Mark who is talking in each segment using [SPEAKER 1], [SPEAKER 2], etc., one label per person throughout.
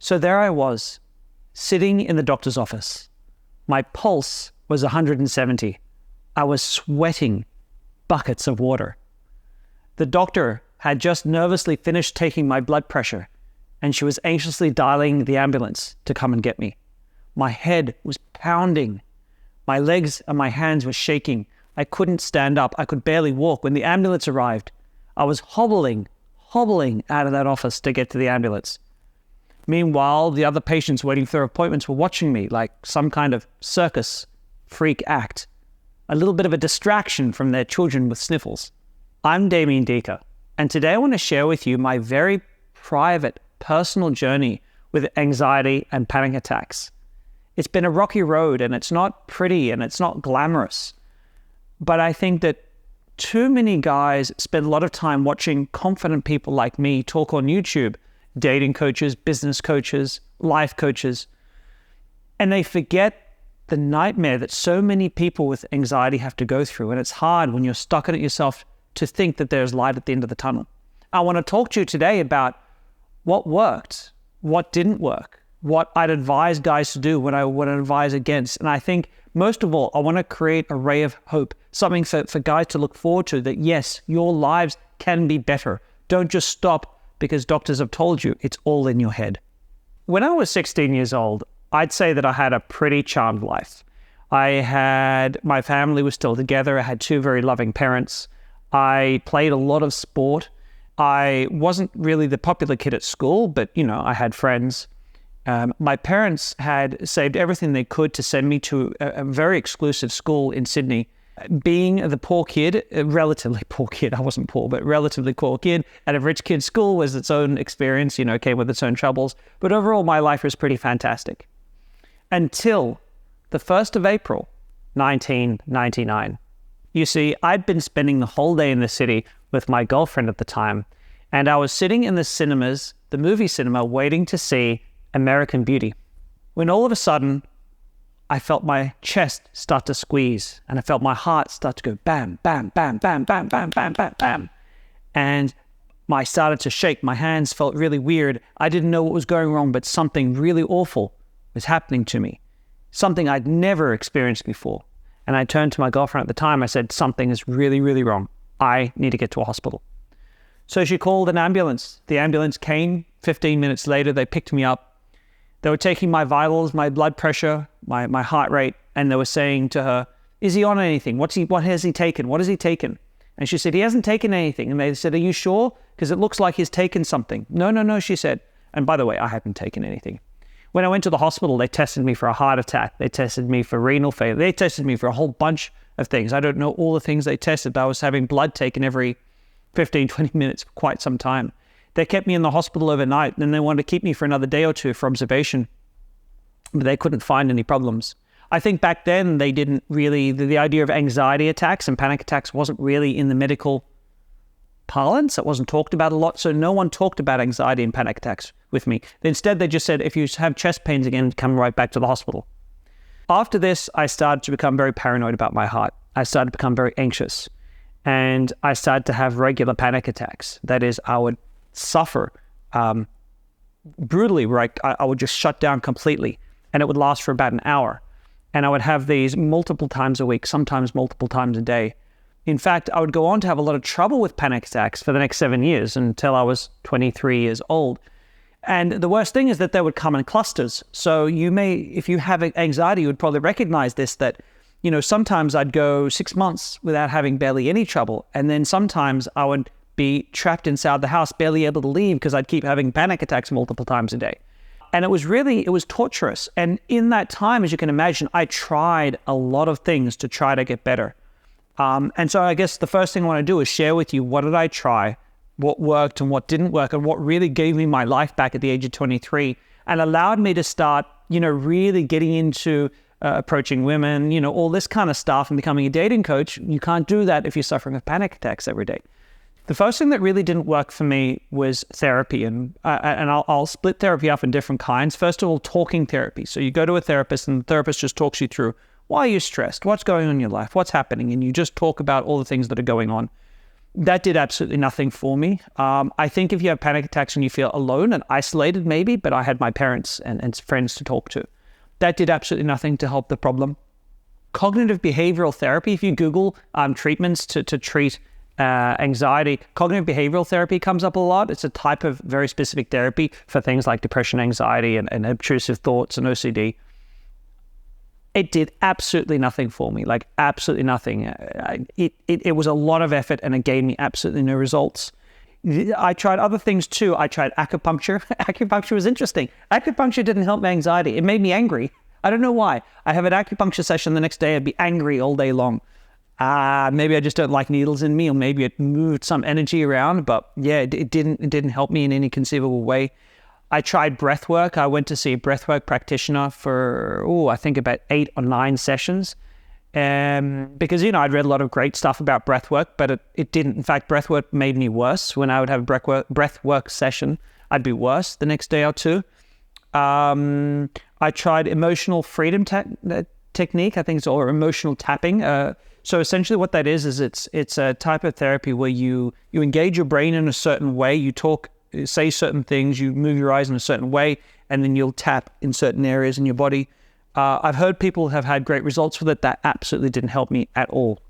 [SPEAKER 1] So there I was, sitting in the doctor's office. My pulse was 170. I was sweating buckets of water. The doctor had just nervously finished taking my blood pressure, and she was anxiously dialing the ambulance to come and get me. My head was pounding. My legs and my hands were shaking. I couldn't stand up. I could barely walk. When the ambulance arrived, I was hobbling out of that office to get to the ambulance. Meanwhile, the other patients waiting for their appointments were watching me like some kind of circus freak act, a little bit of a distraction from their children with sniffles. I'm Damien, and today I want to share with you my very private, personal journey with anxiety and panic attacks. It's been a rocky road, and it's not pretty and it's not glamorous. But I think that too many guys spend a lot of time watching confident people like me talk on YouTube, dating coaches, business coaches, life coaches, and they forget the nightmare that so many people with anxiety have to go through. And it's hard when you're stuck in it yourself to think that there's light at the end of the tunnel. I want to talk to you today about what worked, what didn't work, what I'd advise guys to do, what I would advise against. And I think most of all, I want to create a ray of hope, something for guys to look forward to, that yes, your lives can be better. Don't just stop because doctors have told you it's all in your head. When I was 16 years old, I'd say that I had a pretty charmed life. My family was still together. I had two very loving parents. I played a lot of sport. I wasn't really the popular kid at school, but I had friends. My parents had saved everything they could to send me to a very exclusive school in Sydney. Being the poor kid, a relatively poor kid, I wasn't poor, but relatively poor kid at a rich kid's school was its own experience, came with its own troubles. But overall, my life was pretty fantastic. Until the 1st of April, 1999. You see, I'd been spending the whole day in the city with my girlfriend at the time, and I was sitting in the cinemas, the movie cinema, waiting to see American Beauty, when all of a sudden, I felt my chest start to squeeze, and I felt my heart start to go bam, bam, bam, bam, bam, bam, bam, bam, bam. And I started to shake. My hands felt really weird. I didn't know what was going wrong, but something really awful was happening to me, something I'd never experienced before. And I turned to my girlfriend at the time. I said, something is really, really wrong. I need to get to a hospital. So she called an ambulance. The ambulance came. 15 minutes later, they picked me up. They were taking my vitals, my blood pressure, my heart rate, and they were saying to her, is he on anything? What has he taken? What has he taken? And she said, he hasn't taken anything. And they said, are you sure? Because it looks like he's taken something. No, she said. And by the way, I hadn't taken anything. When I went to the hospital, they tested me for a heart attack. They tested me for renal failure. They tested me for a whole bunch of things. I don't know all the things they tested, but I was having blood taken every 15, 20 minutes for quite some time. They kept me in the hospital overnight, and then they wanted to keep me for another day or two for observation, but they couldn't find any problems. I think back then they didn't really, the idea of anxiety attacks and panic attacks wasn't really in the medical parlance. It wasn't talked about a lot, so no one talked about anxiety and panic attacks with me. Instead, they just said, if you have chest pains again, come right back to the hospital. After this, I started to become very paranoid about my heart. I started to become very anxious, and I started to have regular panic attacks. That is, I would suffer brutally, where I would just shut down completely, and it would last for about an hour. And I would have these multiple times a week, sometimes multiple times a day. In fact, I would go on to have a lot of trouble with panic attacks for the next 7 years until I was 23 years old. And the worst thing is that they would come in clusters. So if you have anxiety, you would probably recognize this, that, sometimes I'd go 6 months without having barely any trouble. And then sometimes I would be trapped inside the house, barely able to leave because I'd keep having panic attacks multiple times a day. And it was torturous. And in that time, as you can imagine, I tried a lot of things to try to get better. And so I guess the first thing I want to do is share with you, what did I try, what worked and what didn't work, and what really gave me my life back at the age of 23 and allowed me to start, really getting into approaching women, all this kind of stuff, and becoming a dating coach. You can't do that if you're suffering with panic attacks every day. The first thing that really didn't work for me was therapy, and I'll split therapy up in different kinds. First of all, talking therapy. So you go to a therapist, and the therapist just talks you through, why are you stressed? What's going on in your life? What's happening? And you just talk about all the things that are going on. That did absolutely nothing for me. I think if you have panic attacks and you feel alone and isolated maybe, but I had my parents and friends to talk to. That did absolutely nothing to help the problem. Cognitive behavioral therapy, if you Google treatments to treat anxiety, cognitive behavioral therapy comes up a lot. It's a type of very specific therapy for things like depression, anxiety, and obtrusive thoughts and OCD. It did absolutely nothing for me, like absolutely nothing. It was a lot of effort and it gave me absolutely no results. I tried other things too. I tried acupuncture. Acupuncture was interesting. Acupuncture didn't help my anxiety. It made me angry. I don't know why. I have an acupuncture session the next day. I'd be angry all day long. Maybe I just don't like needles in me, or maybe it moved some energy around. But yeah, it didn't help me in any conceivable way. I tried breath work. I went to see a breathwork practitioner for, I think about 8 or 9 sessions. Because, I'd read a lot of great stuff about breathwork, but it didn't. In fact, breathwork made me worse. When I would have a breathwork session, I'd be worse the next day or two. I tried emotional freedom technique, I think it's or emotional tapping. So essentially what that is it's a type of therapy where you engage your brain in a certain way, you say certain things, you move your eyes in a certain way, and then you'll tap in certain areas in your body. I've heard people have had great results with it. That absolutely didn't help me at all.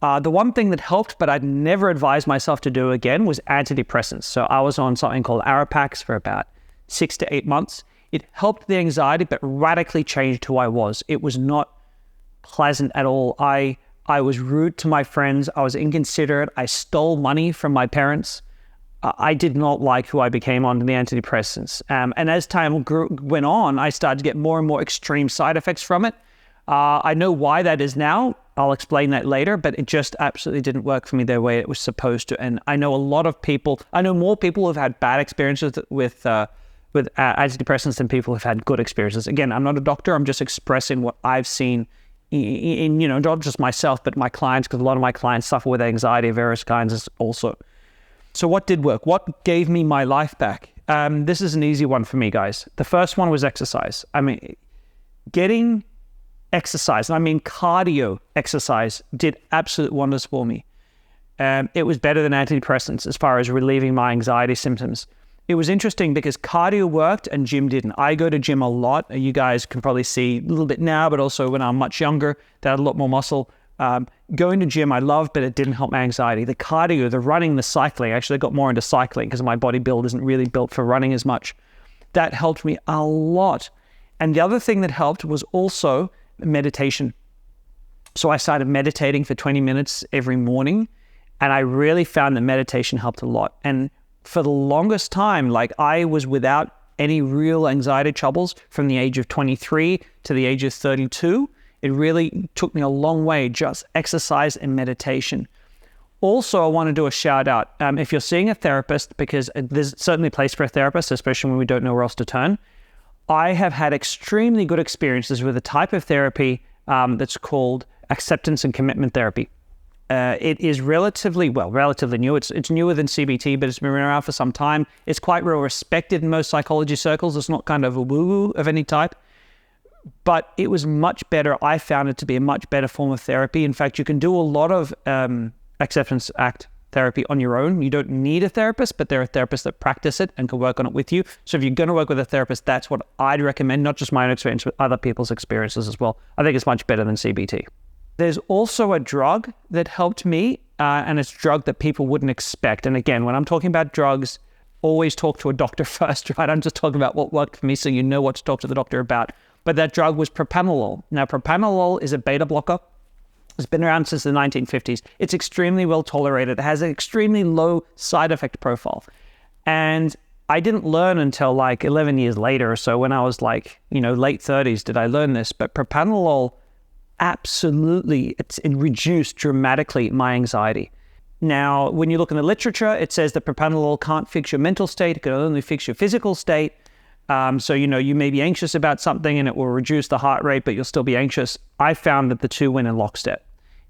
[SPEAKER 1] The one thing that helped, but I'd never advised myself to do again, was antidepressants. So I was on something called Arapax for about 6 to 8 months. It helped the anxiety, but radically changed who I was. It was not pleasant at all. I was rude to my friends. I was inconsiderate. I stole money from my parents. I did not like who I became on the antidepressants. And as time went on, I started to get more and more extreme side effects from it. I know why that is now. I'll explain that later, but it just absolutely didn't work for me the way it was supposed to. And I know more people who've had bad experiences with antidepressants than people who've had good experiences. Again, I'm not a doctor. I'm just expressing what I've seen in not just myself, but my clients, because a lot of my clients suffer with anxiety of various kinds also. So what did work? What gave me my life back? This is an easy one for me, guys. The first one was exercise. Getting exercise, cardio exercise, did absolute wonders for me. It was better than antidepressants as far as relieving my anxiety symptoms. It was interesting because cardio worked and gym didn't. I go to gym a lot. You guys can probably see a little bit now, but also when I'm much younger, that had a lot more muscle. Going to gym I loved, but it didn't help my anxiety. The cardio, the running, the cycling, actually I got more into cycling because my body build isn't really built for running as much. That helped me a lot. And the other thing that helped was also meditation. So I started meditating for 20 minutes every morning, and I really found that meditation helped a lot. And for the longest time, I was without any real anxiety troubles from the age of 23 to the age of 32. It really took me a long way, just exercise and meditation. Also, I want to do a shout out. If you're seeing a therapist, because there's certainly a place for a therapist, especially when we don't know where else to turn. I have had extremely good experiences with a type of therapy that's called acceptance and commitment therapy. It is relatively new. It's newer than CBT, but it's been around for some time. It's quite well respected in most psychology circles. It's not kind of a woo-woo of any type. But it was much better. I found it to be a much better form of therapy. In fact, you can do a lot of acceptance act therapy on your own. You don't need a therapist, but there are therapists that practice it and can work on it with you. So if you're going to work with a therapist, that's what I'd recommend, not just my own experience, but other people's experiences as well. I think it's much better than CBT. There's also a drug that helped me, and it's a drug that people wouldn't expect. And again, when I'm talking about drugs, always talk to a doctor first, right? I'm just talking about what worked for me so you know what to talk to the doctor about. But that drug was propranolol. Now, propranolol is a beta blocker. It's been around since the 1950s. It's extremely well tolerated. It has an extremely low side effect profile. And I didn't learn until 11 years later or so, when I was late 30s, did I learn this. But propranolol absolutely, it reduced dramatically my anxiety. Now, when you look in the literature, it says that propranolol can't fix your mental state. It can only fix your physical state. So, you may be anxious about something and it will reduce the heart rate, but you'll still be anxious. I found that the two went in lockstep.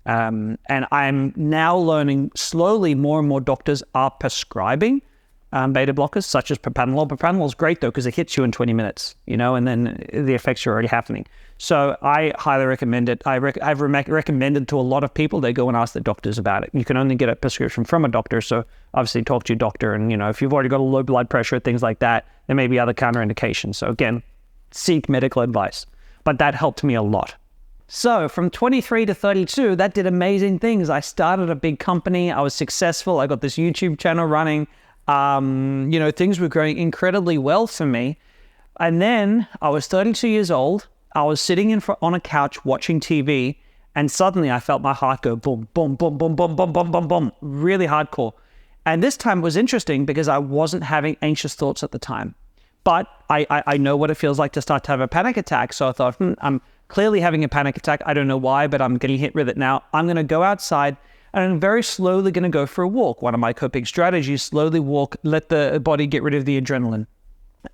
[SPEAKER 1] And I'm now learning slowly more and more doctors are prescribing beta blockers, such as propranolol. Propranolol is great though, because it hits you in 20 minutes, and then the effects are already happening. So I highly recommend it. I've recommended to a lot of people. They go and ask their doctors about it. You can only get a prescription from a doctor. So obviously talk to your doctor. And, if you've already got a low blood pressure, things like that, there may be other counterindications. So again, seek medical advice. But that helped me a lot. So from 23 to 32, that did amazing things. I started a big company. I was successful. I got this YouTube channel running. Things were going incredibly well for me. And then I was 32 years old. I was sitting on a couch watching TV, and suddenly I felt my heart go boom, boom, boom, boom, boom, boom, boom, boom, boom, really hardcore. And this time was interesting because I wasn't having anxious thoughts at the time. But I know what it feels like to start to have a panic attack. So I thought, I'm clearly having a panic attack. I don't know why, but I'm getting hit with it now. I'm going to go outside and I'm very slowly going to go for a walk. One of my coping strategies, slowly walk, let the body get rid of the adrenaline.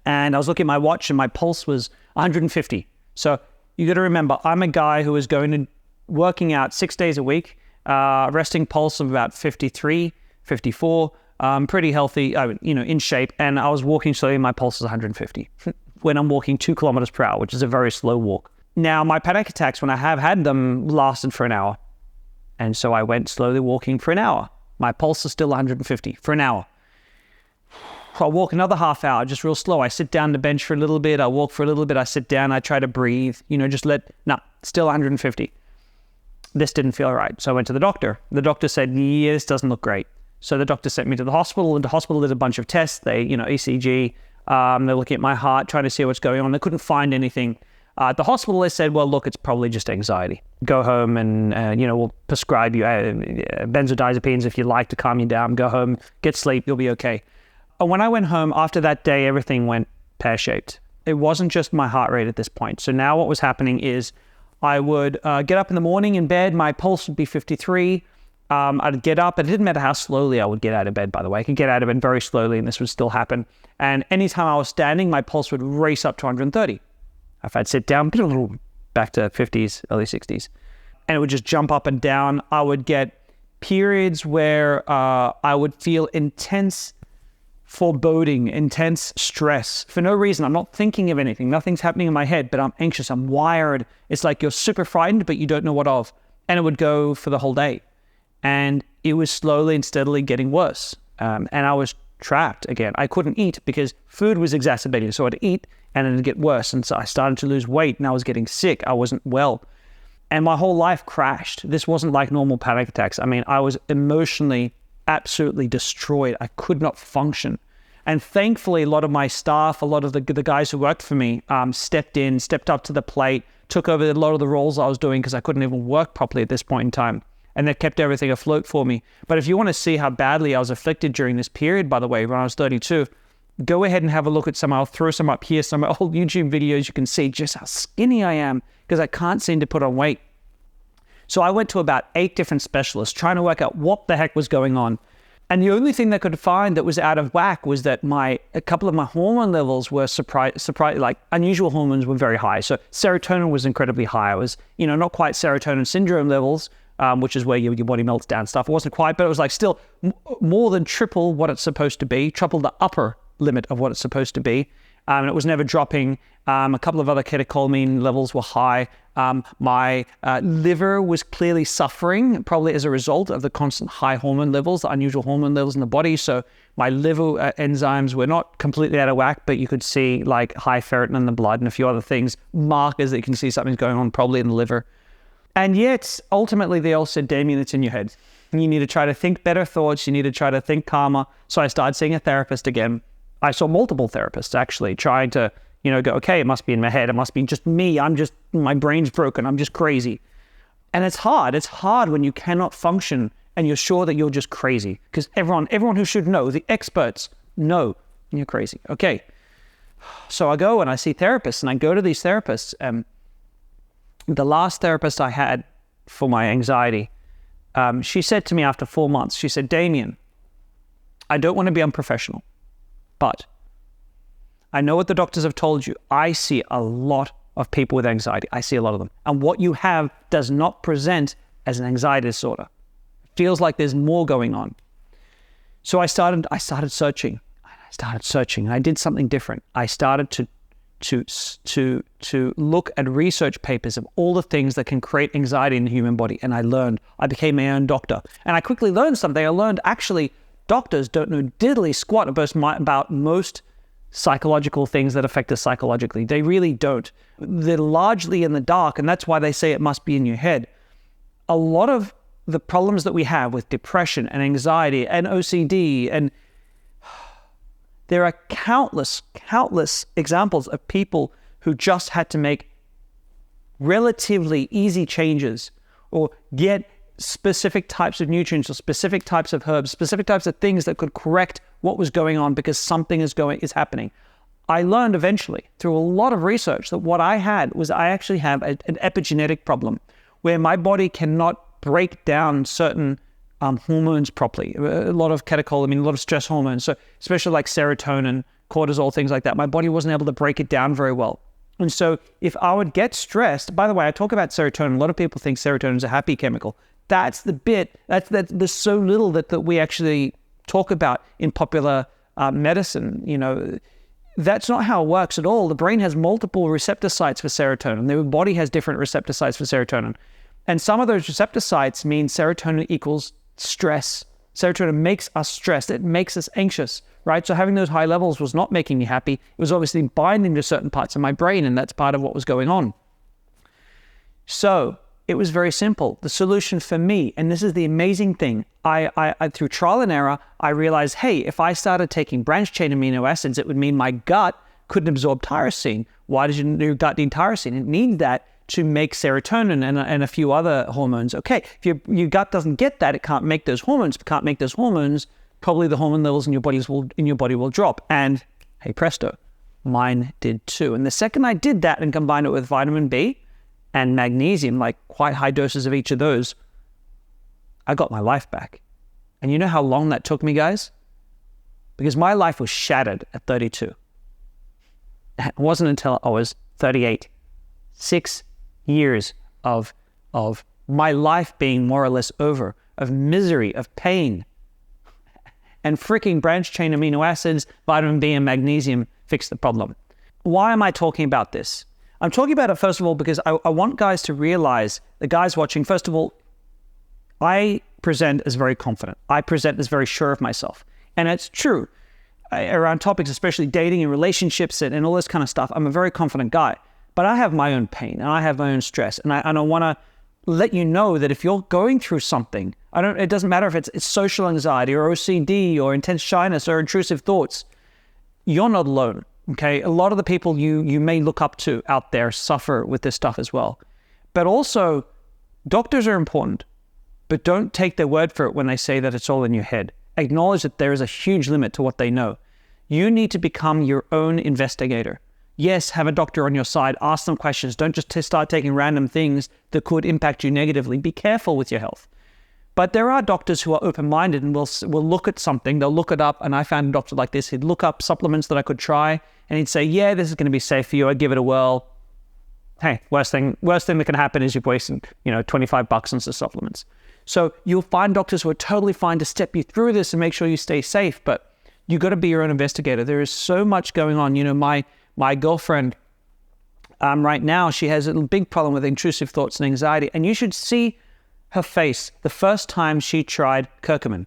[SPEAKER 1] And I was looking at my watch and my pulse was 150. So you got to remember, I'm a guy who is working out 6 days a week, resting pulse of about 53, 54, pretty healthy, in shape. And I was walking slowly, my pulse is 150 when I'm walking 2 kilometers per hour, which is a very slow walk. Now, my panic attacks, when I have had them, lasted for an hour. And so I went slowly walking for an hour. My pulse is still 150 for an hour. I'll walk another half hour, just real slow. I sit down on the bench for a little bit. I walk for a little bit. I sit down. I try to breathe, still 150. This didn't feel right. So I went to the doctor. The doctor said, yeah, this doesn't look great. So the doctor sent me to the hospital, and the hospital did a bunch of tests. They, ECG, they're looking at my heart, trying to see what's going on. They couldn't find anything. At the hospital, they said, well, look, it's probably just anxiety. Go home and, we'll prescribe you benzodiazepines if you'd like to calm you down. Go home, get sleep, you'll be okay. And when I went home, after that day, everything went pear-shaped. It wasn't just my heart rate at this point. So now what was happening is I would get up in the morning in bed. My pulse would be 53. I'd get up. It didn't matter how slowly I would get out of bed, by the way. I could get out of bed very slowly, and this would still happen. And anytime I was standing, my pulse would race up to 130. If I'd sit down, back to 50s, early 60s, and it would just jump up and down. I would get periods where I would feel intense foreboding, intense stress for no reason. I'm not thinking of anything. Nothing's happening in my head, but I'm anxious. I'm wired. It's like you're super frightened, but you don't know what of. And it would go for the whole day. And it was slowly and steadily getting worse. And I was trapped again. I couldn't eat because food was exacerbating. So I'd eat and it'd get worse. And so I started to lose weight and I was getting sick. I wasn't well. And my whole life crashed. This wasn't like normal panic attacks. I mean, I was emotionally absolutely destroyed. I could not function. And thankfully, a lot of my staff, a lot of the guys who worked for me stepped up to the plate, took over a lot of the roles I was doing because I couldn't even work properly at this point in time. And they kept everything afloat for me. But if you want to see how badly I was afflicted during this period, by the way, when I was 32, go ahead and have a look at I'll throw some up here, some old YouTube videos. You can see just how skinny I am because I can't seem to put on weight. So I went to about 8 different specialists trying to work out what the heck was going on. And the only thing they could find that was out of whack was that a couple of my hormone levels were like unusual hormones were very high. So serotonin was incredibly high. It was, not quite serotonin syndrome levels, which is where your body melts down stuff. It wasn't quite, but it was like still more than triple what it's supposed to be, triple the upper limit of what it's supposed to be. And it was never dropping. A couple of other catecholamine levels were high. My liver was clearly suffering, probably as a result of the constant high hormone levels, the unusual hormone levels in the body. So my liver enzymes were not completely out of whack, but you could see like high ferritin in the blood and a few other things, markers that you can see something's going on probably in the liver. And yet, ultimately, they all said, Damien, it's in your head. You need to try to think better thoughts. You need to try to think calmer. So I started seeing a therapist again. I saw multiple therapists actually trying to, go, okay, it must be in my head. It must be just me. My brain's broken. I'm just crazy. And it's hard. It's hard when you cannot function and you're sure that you're just crazy because everyone who should know, the experts know you're crazy. Okay. So I go and I see therapists and I go to these therapists. The last therapist I had for my anxiety, she said to me after 4 months, she said, Damien, I don't want to be unprofessional, but I know what the doctors have told you. I see a lot of people with anxiety. I see a lot of them. And what you have does not present as an anxiety disorder. It feels like there's more going on. So I started searching. I started searching. I did something different. I started to look at research papers of all the things that can create anxiety in the human body. And I learned. I became my own doctor. And I quickly learned something. I learned actually doctors don't know diddly squat about most psychological things that affect us psychologically. They really don't. They're largely in the dark, and that's why they say it must be in your head. A lot of the problems that we have with depression and anxiety and OCD, and there are countless examples of people who just had to make relatively easy changes or get specific types of nutrients or specific types of herbs, specific types of things that could correct what was going on because something is happening. I learned eventually through a lot of research that what I had was I actually have an epigenetic problem where my body cannot break down certain hormones properly. A lot of catecholamine, a lot of stress hormones, so especially like serotonin, cortisol, things like that. My body wasn't able to break it down very well. And so if I would get stressed, by the way, I talk about serotonin. A lot of people think serotonin is a happy chemical. That's the bit, there's so little that we actually talk about in popular medicine. You know, that's not how it works at all. The brain has multiple receptor sites for serotonin. The body has different receptor sites for serotonin. And some of those receptor sites mean serotonin equals stress. Serotonin makes us stressed. It makes us anxious, right? So having those high levels was not making me happy. It was obviously binding to certain parts of my brain, and that's part of what was going on. So it was very simple. The solution for me, and this is the amazing thing, I through trial and error, I realized, hey, if I started taking branched-chain amino acids, it would mean my gut couldn't absorb tyrosine. Why does your gut need tyrosine? It needs that to make serotonin and a few other hormones. Okay, if your gut doesn't get that, it can't make those hormones. If it can't make those hormones, probably the hormone levels in your body will drop. And hey presto, mine did too. And the second I did that and combined it with vitamin B and magnesium, like quite high doses of each of those, I got my life back. And you know how long that took me, guys? Because my life was shattered at 32. It wasn't until I was 38. 6 years of my life being more or less over, of misery, of pain. And freaking branched-chain amino acids, vitamin B and magnesium fixed the problem. Why am I talking about this? I'm talking about it, first of all, because I want guys to realize, the guys watching, first of all, I present as very confident. I present as very sure of myself. And it's true. Around topics, especially dating and relationships and all this kind of stuff, I'm a very confident guy. But I have my own pain and I have my own stress. And I want to let you know that if you're going through something, it doesn't matter if it's social anxiety or OCD or intense shyness or intrusive thoughts, you're not alone. Okay, a lot of the people you may look up to out there suffer with this stuff as well. But also, doctors are important, but don't take their word for it when they say that it's all in your head. Acknowledge that there is a huge limit to what they know. You need to become your own investigator. Yes, have a doctor on your side, ask them questions. Don't just start taking random things that could impact you negatively. Be careful with your health. But there are doctors who are open-minded and will look at something, they'll look it up, and I found a doctor like this. He'd look up supplements that I could try, and he'd say, yeah, this is going to be safe for you. I'd give it a whirl. Hey, worst thing that can happen is you're wasting, $25 on some supplements. So you'll find doctors who are totally fine to step you through this and make sure you stay safe, but you got to be your own investigator. There is so much going on. My girlfriend right now, she has a big problem with intrusive thoughts and anxiety, and you should see her face the first time she tried curcumin,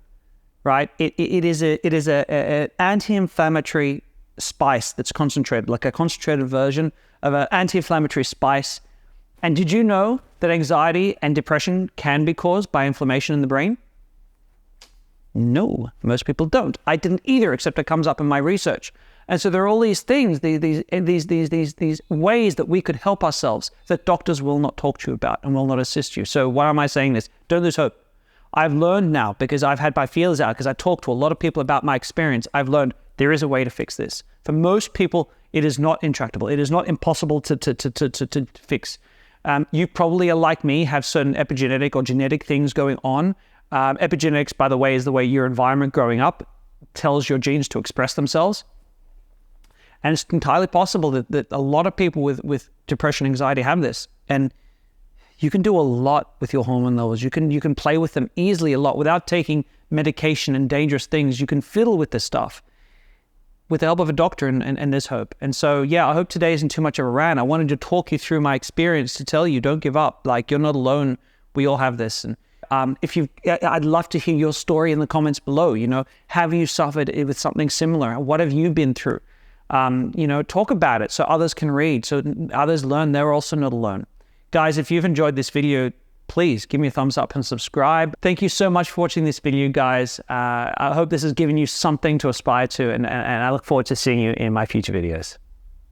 [SPEAKER 1] right? It is an anti-inflammatory spice that's concentrated, like a concentrated version of an anti-inflammatory spice. And did you know that anxiety and depression can be caused by inflammation in the brain? No, most people don't. I didn't either, except it comes up in my research. And so there are all these things, these ways that we could help ourselves that doctors will not talk to you about and will not assist you. So why am I saying this? Don't lose hope. I've learned now, because I've had my feelers out, because I talked to a lot of people about my experience, I've learned there is a way to fix this. For most people, it is not intractable. It is not impossible to fix. You probably are like me, have certain epigenetic or genetic things going on. Epigenetics, by the way, is the way your environment growing up tells your genes to express themselves. And it's entirely possible that a lot of people with depression, anxiety have this. And you can do a lot with your hormone levels. You can play with them easily a lot without taking medication and dangerous things. You can fiddle with this stuff. with the help of a doctor, and there's hope. And so, yeah, I hope today isn't too much of a rant. I wanted to talk you through my experience to tell you, don't give up. Like, you're not alone. We all have this. And I'd love to hear your story in the comments below. You know, have you suffered with something similar? What have you been through? You know, talk about it so others can read, so others learn they're also not alone. Guys, if you've enjoyed this video, please give me a thumbs up and subscribe. Thank you so much for watching this video, guys. I hope this has given you something to aspire to, and I look forward to seeing you in my future videos.